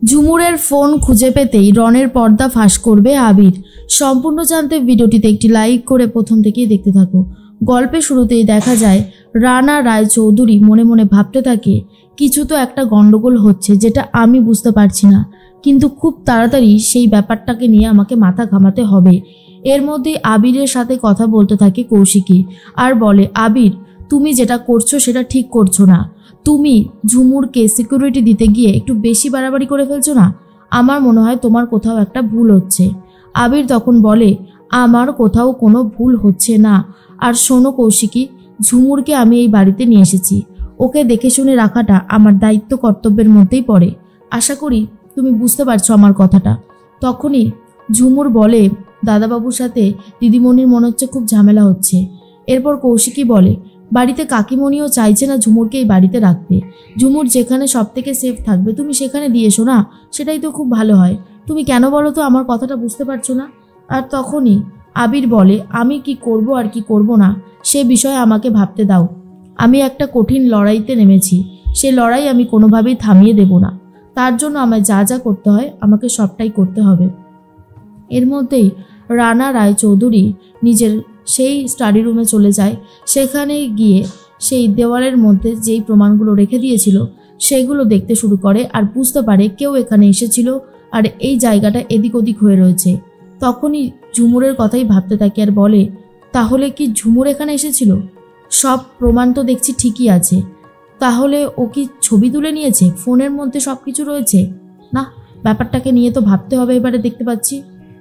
ঝুমুরের phone খুঁজে পেতেই রনের পর্দা ফাঁস করবে আবির। সম্পূর্ণ জানতে ভিডিওটিতে একটি লাইক করে প্রথম থেকেই দেখতে থাকো। গল্পের শুরুতেই দেখা যায় রানা রায়চৌধুরী মনে মনে ভাবতে থাকে কিছু তো একটা গন্ডগোল হচ্ছে, যেটা আমি বুঝতে পারছি না, কিন্তু খুব তাড়াতাড়ি সেই ব্যাপারটাকে নিয়ে আমাকে মাথা ঘামাতে হবে। এর মধ্যেই আবিরের সাথে কথা বলতে থাকে কৌশিকী আর বলে, আবির তুমি যেটা করছো সেটা ঠিক করছো না। তুমি ঝুমুরকে সিকিউরিটি দিতে গিয়ে একটু বেশি বাড়াবাড়ি করে ফেলছো না। আমার মনে হয় তোমার কোথাও একটা ভুল হচ্ছে। আবির তখন বলে, আমার কোথাও কোনো ভুল হচ্ছে না। আর শোনো কৌশিকী, ঝুমুরকে আমি এই বাড়িতে নিয়ে এসেছি। ওকে দেখে শুনে রাখাটা আমার দায়িত্ব কর্তব্যের মধ্যেই পড়ে। আশা করি তুমি বুঝতে পারছো আমার কথাটা। তখনই ঝুমুর বলে, দাদাবাবুর সাথে দিদিমণির মনে হচ্ছে খুব ঝামেলা হচ্ছে। এরপর কৌশিকী বলে, বাড়িতে কাকিমণিও চাইছে না ঝুমুরকে এই বাড়িতে রাখতে। ঝুমুর যেখানে সব থেকে সেফ থাকবে তুমি সেখানে দিয়ে এসো না, সেটাই তো খুব ভালো হয়। তুমি কেন বলো তো আমার কথাটা বুঝতে পারছো না? আর তখনই আবির বলে, আমি কি করব আর কি করব না সে বিষয়ে আমাকে ভাবতে দাও। আমি একটা কঠিন লড়াইতে নেমেছি, সে লড়াই আমি কোনোভাবেই থামিয়ে দেব না। তার জন্য আমায় যা যা করতে হয় আমাকে সবটাই করতে হবে। এর মধ্যেই রানা রায়চৌধুরী নিজের সেই স্টাডি রুমে চলে যায়। সেখানে গিয়ে সেই দেওয়ালের মধ্যে যেই প্রমাণগুলো রেখে দিয়েছিল সেগুলো দেখতে শুরু করে আর বুঝতে পারে কেউ এখানে এসেছিল আর এই জায়গাটা এদিক ওদিক হয়ে রয়েছে। তখনই ঝুমুরের কথাই ভাবতে থাকে আর বলে, তাহলে কি ঝুমুর এখানে এসেছিল? সব প্রমাণ তো দেখছি ঠিকই আছে, তাহলে ও কি ছবি তুলে নিয়েছে? ফোনের মধ্যে সব কিছু রয়েছে না? ব্যাপারটাকে নিয়ে তো ভাবতে হবে। এবারে দেখতে পাচ্ছি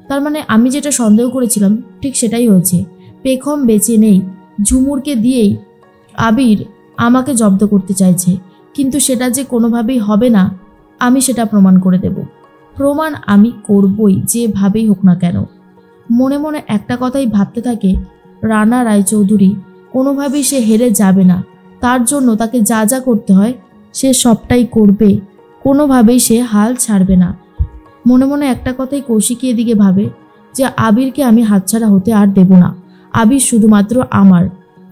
তার মানে আমি যেটা সন্দেহ করেছিলাম ঠিক সেটাই হয়েছে। পেখম বেঁচে নেই, ঝুমুরকে দিয়েই আবির আমাকে জব্দ করতে চাইছে, কিন্তু সেটা যে কোনোভাবেই হবে না, আমি সেটা প্রমাণ করে দেব। প্রমাণ আমি করবই, যেভাবেই হোক না কেন। মনে মনে একটা কথাই ভাবতে থাকে রানা রায়চৌধুরী, কোনোভাবেই সে হেরে যাবে না। তার জন্য তাকে যা যা করতে হয় সে সবটাই করবে, কোনোভাবেই সে হাল ছাড়বে না। মনে মনে একটা কথাই কৌশিকী এদিকে ভাবে যে আবিরকে আমি হাতছাড়া হতে আর দেব না। আবির শুধুমাত্র আমার।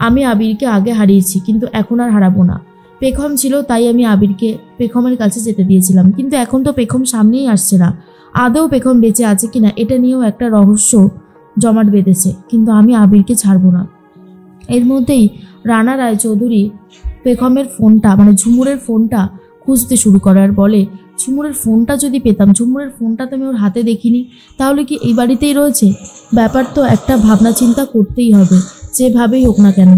আমি আবিরকে আগে হারিয়েছি, কিন্তু এখন আর হারাবো না। পেখম ছিল তাই আমি আবিরকে পেখমের কাছে যেতে দিয়েছিলাম, কিন্তু এখন তো পেখম সামনেই আসছে না। আদৌ পেখম বেঁচে আছে কিনা এটা নিয়েও একটা রহস্য জমাট বেঁধেছে, কিন্তু আমি আবিরকে ছাড়বো না। এর মধ্যেই রানা রায়চৌধুরী পেখমের ফোনটা মানে ঝুমুরের ফোনটা খুঁজতে শুরু করে আর বলে, ঝুমুরের ফোনটা যদি পেতাম। ঝুমুরের ফোনটা তো আমি ওর হাতে দেখিনি, তাহলে কি এই বাড়িতেই রয়েছে? ব্যাপার তো একটা ভাবনা চিন্তা করতেই হবে, যেভাবেই হোক না কেন।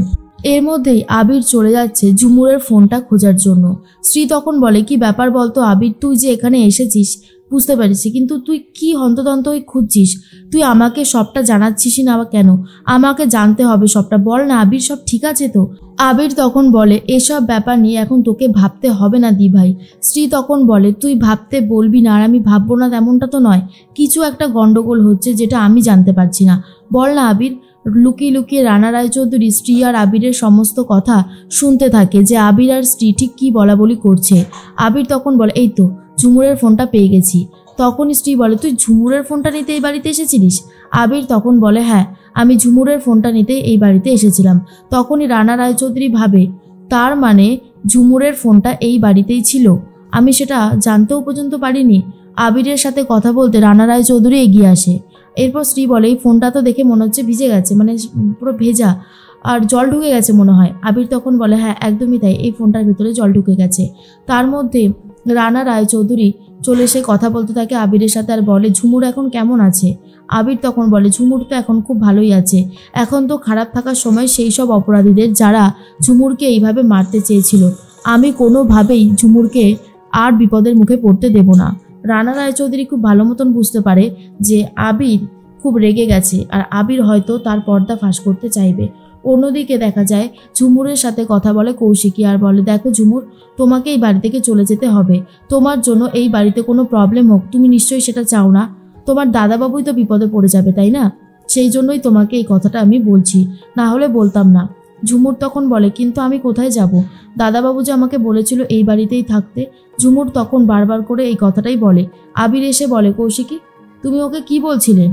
এর মধ্যেই আবির চলে যাচ্ছে ঝুমুরের ফোনটা খোঁজার জন্য। শ্রী তখন বলে, কি ব্যাপার বলতো আবির, তুই যে এখানে এসেছিস বুঝতে পারছি, কিন্তু তুই কি হন্তদন্ত হয়ে খুঁজছিস? তুই আমাকে সবটা জানাচ্ছিস না কেন? আমাকে জানতে হবে সবটা, বল না আবির, সব ঠিক আছে তো? আবির তখন বলে, এসব ব্যাপার নিয়ে এখন তোকে ভাবতে হবে না দি ভাই। শ্রী তখন বলে, তুই ভাবতে বলবি না আর আমি ভাববো না তেমনটা তো নয়, কিছু একটা গন্ডগোল হচ্ছে যেটা আমি জানতে পারছি না, বল না আবির। লুকিয়ে লুকিয়ে রানা রায়চৌধুরী স্ত্রী আর আবিরের সমস্ত কথা শুনতে থাকে যে আবির আর স্ত্রী ঠিক কী বলা বলি করছে। আবির তখন বলে, এই তো ঝুমুরের ফোনটা পেয়ে গেছি। তখন স্ত্রী বলে, তুই ঝুমুরের ফোনটা নিতে এই বাড়িতে এসেছিলিস? আবির তখন বলে, হ্যাঁ আমি ঝুমুরের ফোনটা নিতে এই বাড়িতে এসেছিলাম। তখনই রানা রায়চৌধুরী ভাবে, তার মানে ঝুমুরের ফোনটা এই বাড়িতেই ছিল, আমি সেটা জানতেও পর্যন্ত পারিনি। আবিরের সাথে কথা বলতে রানা রায়চৌধুরী এগিয়ে আসে। এরপর স্ত্রী বলে, এই ফোনটা তো দেখে মনে হচ্ছে ভিজে গেছে, মানে পুরো ভেজা আর জল ঢুকে গেছে মনে হয়। আবির তখন বলে, হ্যাঁ একদমই তাই, এই ফোনটার ভিতরে জল ঢুকে গেছে। তার মধ্যে রানা রায়চৌধুরী চলে এসে কথা বলতে থাকে আবিরের সাথে আর বলে, ঝুমুর এখন কেমন আছে? আবির তখন বলে, ঝুমুর তো এখন খুব ভালোই আছে। এখন তো খারাপ থাকার সময় সেই সব অপরাধীদের যারা ঝুমুরকে এইভাবে মারতে চেয়েছিল, আমি কোনোভাবেই ঝুমুরকে আর বিপদের মুখে পড়তে দেব না। রানা রায়চৌধুরী খুব ভালো মতন বুঝতে পারে যে আবির খুব রেগে গেছে আর আবির হয়তো তার পর্দা ফাঁস করতে চাইবে। অন্যদিকে দেখা যায় ঝুমুরের সাথে কথা বলে কৌশিকী আর বলে, দেখো ঝুমুর, তোমাকে এই বাড়ি থেকে চলে যেতে হবে। তোমার জন্য এই বাড়িতে কোনো প্রবলেম হোক তুমি নিশ্চয়ই সেটা চাও না। তোমার দাদাবাবুই তো বিপদে পড়ে যাবে, তাই না? সেই জন্যই তোমাকে এই কথাটা আমি বলছি, না হলে বলতাম না। ঝুমুর তখন বলে, কিন্তু আমি কোথায় যাব? দাদাবাবু যে আমাকে বলেছিল এই বাড়িতেই থাকতে। ঝুমুর তখন বারবার করে এই কথাটাই বলে। আবির এসে বলে, কৌশিকী তুমি ওকে কি বলছিলে?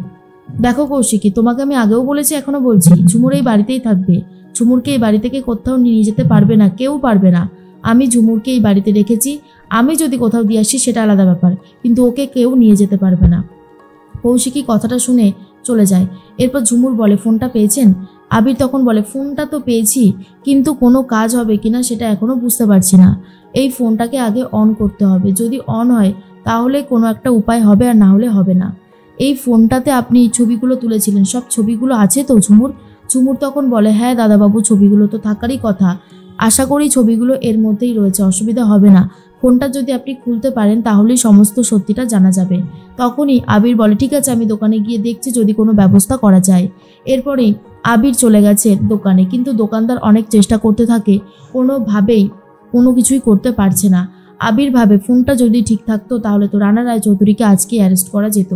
দেখো কৌশিকী, তোমাকে আমি আগেও বলেছি এখনো বলছি, ঝুমুর এই বাড়িতেই থাকবে। ঝুমুরকে এই বাড়ি থেকে কোথাও নিয়ে যেতে পারবে না, কেউ পারবে না। আমি ঝুমুরকে এই বাড়িতে রেখেছি, আমি যদি কোথাও দিয়ে আসি সেটা আলাদা ব্যাপার, কিন্তু ওকে কেউ নিয়ে যেতে পারবে না। কৌশিকী কথাটা শুনে চলে যায়। এরপর ঝুমুর বলে, ফোনটা পেয়েছেন? আবির তখন বলে, ফোনটা তো পেয়েছি, কিন্তু কোনো কাজ হবে কিনা সেটা এখনও বুঝতে পারছি না। এই ফোনটাকে আগে অন করতে হবে, যদি অন হয় তাহলে কোনো একটা উপায় হবে, আর না হলে হবে না। এই ফোনটাতে আপনি ছবিগুলো তুলেছিলেন, সব ছবিগুলো আছে তো ঝুমুর? ঝুমুর তখন বলে, হ্যাঁ দাদাবাবু, ছবিগুলো তো থাকারই কথা, আশা করি ছবিগুলো এর মধ্যেই রয়েছে, অসুবিধা হবে না। ফোনটা যদি আপনি খুলতে পারেন তাহলেই সমস্ত সত্যিটা জানা যাবে। তখনই আবির বলে, ঠিক আছে, আমি দোকানে গিয়ে দেখছি যদি কোনো ব্যবস্থা করা যায়। এরপরেই আবির চলে গেছে দোকানে, কিন্তু দোকানদার অনেক চেষ্টা করতে থাকে, কোনোভাবেই কোনো কিছুই করতে পারছে না। আবির ভাবে, ফোনটা যদি ঠিক থাকতো তাহলে তো রানা রায়চৌধুরীকে আজকে অ্যারেস্ট করা যেত,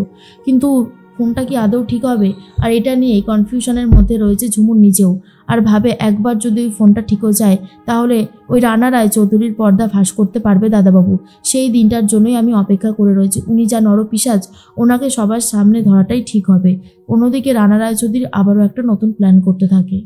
কিন্তু ফোনটা কি আদৌ ঠিক হবে? আর এটা নিয়ে কনফিউশনের মধ্যে রয়েছে ঝুমুর নিজেও, আর ভাবে একবার যদি ওই ফোনটা ঠিক হয়ে যায় তাহলে ওই রানা রায়চৌধুরীর পর্দা ফাঁস করতে পারবে দাদাবাবু। সেই দিনটার জন্যই আমি অপেক্ষা করে রয়েছি, উনি যা নরপিশাচ, ওনাকে সবার সামনে ধরাটাই ঠিক হবে। অন্যদিকে রানা রায়চৌধুরী আবারও একটা নতুন প্ল্যান করতে থাকে।